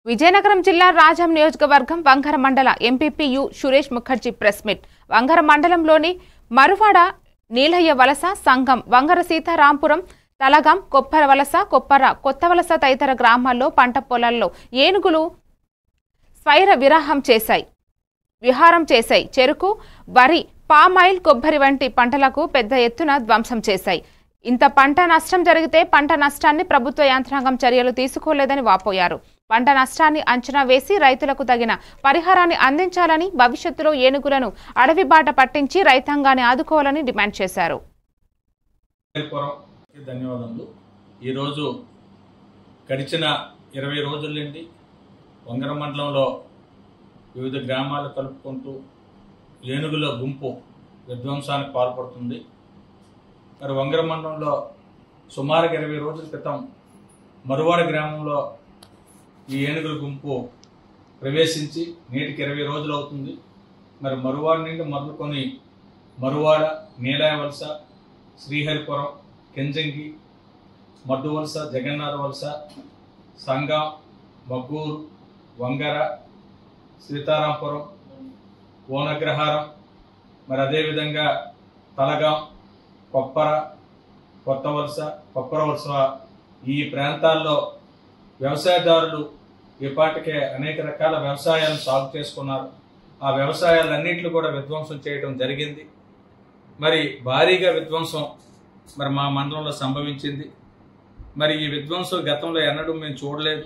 విజయనగరం జిల్లా రాజం నియోజకవర్గం వంగర మండల MPP U Suresh Mukherjee press meet. Vangara మండలంలోని మరువాడ, నీలయ్య వలస, సంగం, వంగర సీతారాంపురం, తలగం, కొప్పర వలస, కొప్పర, కొత్త వలస తదితర గ్రామాల్లో పంట పొలాల్లో ఏనుగులు స్వైర విహారం చేశాయి. చెరుకు, వరి, పామాయిల్, కొబ్బరి వంటి పంటలకు పెద్ద ఎత్తున ధ్వంసం చేశాయి. ఇంత పంట నష్టం జరిగితే పంట నష్టాన్ని ప్రభుత్వ యంత్రాంగం చర్యలు తీసుకోలేదని వాపోయారు. పంట నష్టాన్ని అంచనా వేసి రైతులకు తగిన పరిహారాన్ని అందించాలని, భవిష్యత్తులో ఏనుగులను అడవి బాట పట్టించి రైతాంగాన్ని ఆదుకోవాలని డిమాండ్ చేశారు. ధన్యవాదాలు. ఈరోజు గడిచిన 20 రోజుల నుండి వంగర మండలంలో వివిధ గ్రామాలు కలుపుకుంటూ ఏనుగుల గుంపు విధ్వంసానికి పాల్పడుతుంది. మరి వంగర మండలంలో సుమారుగా 20 రోజుల క్రితం మరువాడ గ్రామంలో ఈ ఏనుగుల గుంపు ప్రవేశించి నేటికి 20 రోజులు అవుతుంది. మరి మరువాడ నుండి మొదలుకొని మరువాడ, నీలయ్య వలస, శ్రీహరిపురం, కెంజంగి, మడ్డు వలస, జగన్నాథ వలస, సంగం, మగ్గూరు, వంగర, సీతారాంపురం, ఓనగ్రహారం, మరి అదేవిధంగా తలగాం, కొప్పర, కొత్త వలస, కొప్పర వలస ఈ ప్రాంతాల్లో వ్యవసాయదారులు ఇప్పటికే అనేక రకాల వ్యవసాయాలను సాగు చేసుకున్నారు. ఆ వ్యవసాయాలన్నింటినీ కూడా విధ్వంసం చేయడం జరిగింది. మరి భారీగా విధ్వంసం మరి మా మండలంలో సంభవించింది. మరి ఈ విధ్వంసం గతంలో ఎన్నడూ మేము చూడలేదు.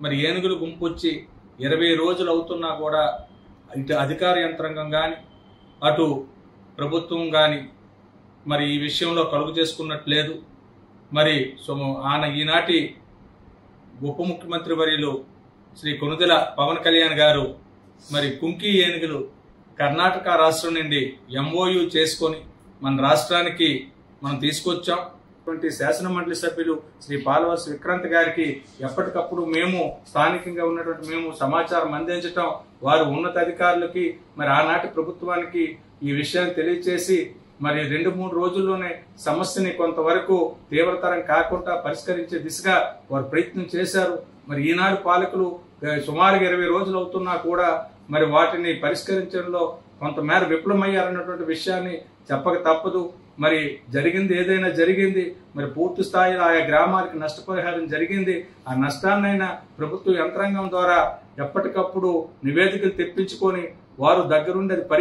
మరి ఏనుగులు గుంపు వచ్చి 20 రోజులు అవుతున్నా కూడా ఇటు అధికార యంత్రాంగం కానీ అటు ప్రభుత్వం కానీ మరి ఈ విషయంలో కలుగు చేసుకున్నట్లేదు. మరి ఈనాటి ఉప ముఖ్యమంత్రి వర్యులు శ్రీ కొనుదెల పవన్ కళ్యాణ్ గారు మరి కుంకి ఏనుగులు కర్ణాటక రాష్ట్రం నుండి MOU చేసుకొని మన రాష్ట్రానికి మనం తీసుకొచ్చాం. శాసన మండలి సభ్యులు శ్రీ పాలవలస విక్రాంత్ గారికి ఎప్పటికప్పుడు మేము స్థానికంగా ఉన్నటువంటి మేము సమాచారం అందించటం, వారు ఉన్నతాధికారులకి మరి ఆనాటి ప్రభుత్వానికి ఈ విషయాన్ని తెలియచేసి మరి 2-3 రోజుల్లోనే సమస్యని కొంతవరకు తీవ్రతరం కాకుండా పరిష్కరించే దిశగా వారు ప్రయత్నం చేశారు. మరి ఈనాడు పాలకులు సుమారుగా 20 రోజులు అవుతున్నా కూడా మరి వాటిని పరిష్కరించడంలో కొంతమేర విఫలమయ్యారన్నటువంటి విషయాన్ని చెప్పక తప్పదు. మరి జరిగింది ఏదైనా జరిగింది. మరి పూర్తి స్థాయిలో ఆయా గ్రామాలకు నష్టపరిహారం జరిగింది. ఆ నష్టాన్నైనా ప్రభుత్వ యంత్రాంగం ద్వారా ఎప్పటికప్పుడు నివేదికలు తెప్పించుకొని వారు దగ్గరుండి